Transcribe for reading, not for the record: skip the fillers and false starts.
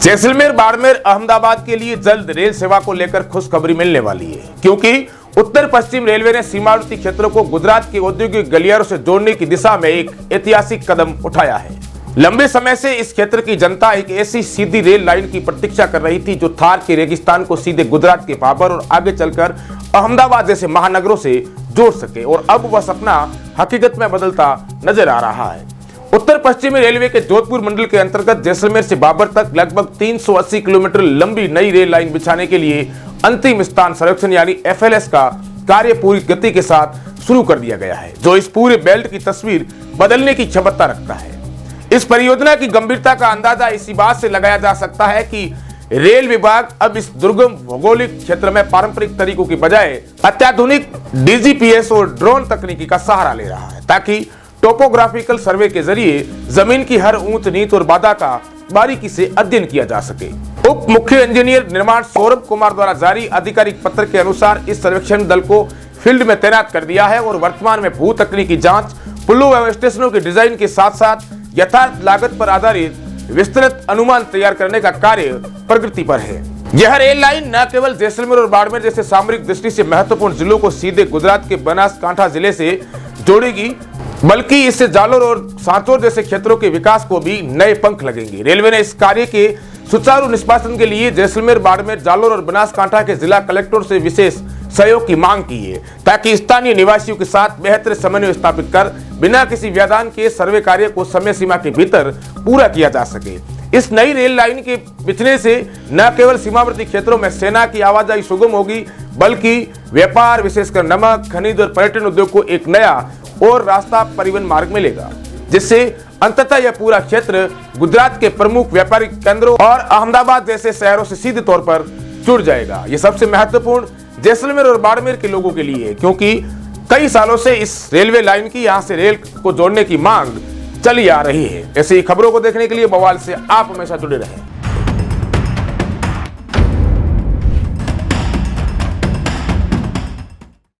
जैसलमेर, बाड़मेर, अहमदाबाद के लिए जल्द रेल सेवा को लेकर खुशखबरी मिलने वाली है, क्योंकि उत्तर पश्चिम रेलवे ने सीमावर्ती क्षेत्रों को गुजरात के औद्योगिक गलियारों से जोड़ने की दिशा में एक ऐतिहासिक कदम उठाया है। लंबे समय से इस क्षेत्र की जनता एक ऐसी सीधी रेल लाइन की प्रतीक्षा कर रही थी जो थार के रेगिस्तान को सीधे गुजरात के भाबर और आगे चलकर अहमदाबाद जैसे महानगरों से जोड़ सके, और अब वह सपना हकीकत में बदलता नजर आ रहा है। उत्तर पश्चिमी रेलवे के जोधपुर मंडल के अंतर्गत जैसलमेर से बाबर तक लगभग 380 किलोमीटर लंबी नई रेल लाइन बिछाने के लिए अंतिम स्थान सर्वेक्षण यानी FLS का कार्य पूरी गति के साथ शुरू कर दिया गया है, जो इस पूरे बेल्ट की तस्वीर बदलने की क्षमता रखता है। इस परियोजना की गंभीरता का अंदाजा इसी बात से लगाया जा सकता है कि रेल विभाग अब इस दुर्गम भौगोलिक क्षेत्र में पारंपरिक तरीकों की बजाय अत्याधुनिक DGPS और ड्रोन तकनीकी का सहारा ले रहा है, ताकि टोपोग्राफिकल सर्वे के जरिए जमीन की हर ऊंच नीच और बाधा का बारीकी से अध्ययन किया जा सके। उप मुख्य इंजीनियर निर्माण सौरभ कुमार द्वारा जारी आधिकारिक पत्र के अनुसार इस सर्वेक्षण दल को फील्ड में तैनात कर दिया है और वर्तमान में भू तकनीकी जांच, पुलों एवं स्टेशनों के डिजाइन के साथ साथ यथार्थ लागत पर आधारित विस्तृत अनुमान तैयार करने का कार्य प्रगति पर है। यह रेल लाइन न केवल जैसलमेर और बाड़मेर जैसे सामरिक दृष्टि से महत्वपूर्ण जिलों को सीधे गुजरात के बनासकांठा जिले से जोड़ेगी, बल्कि इससे जालोर और सांचौर जैसे क्षेत्रों के विकास को भी नए पंख लगेंगे। रेलवे ने इस कार्य के सुचारू निष्पादन के लिए जैसलमेर, बाड़मेर, जालोर और बनासकांठा के जिला कलेक्टरों से विशेष सहयोग की मांग की है, ताकि स्थानीय निवासियों के साथ बेहतर समन्वय स्थापित कर बिना किसी व्यवधान के सर्वे कार्य को समय सीमा के भीतर पूरा किया जा सके। इस नई रेल लाइन के बिछने से न केवल सीमावर्ती क्षेत्रों में सेना की आवाजाही सुगम होगी, बल्कि व्यापार, विशेषकर नमक, खनिज और पर्यटन उद्योग को एक नया और रास्ता परिवहन मार्ग मिलेगा, जिससे अंततः यह पूरा क्षेत्र गुजरात के प्रमुख व्यापारिक केंद्रों और अहमदाबाद जैसे शहरों से सीधे तौर पर जुड़ जाएगा। यह सबसे महत्वपूर्ण जैसलमेर और बाड़मेर के लोगों के लिए है, क्योंकि कई सालों से इस रेलवे लाइन की यहां से रेल को जोड़ने की मांग चली आ रही है। ऐसी खबरों को देखने के लिए बवाल से आप हमेशा जुड़े रहें।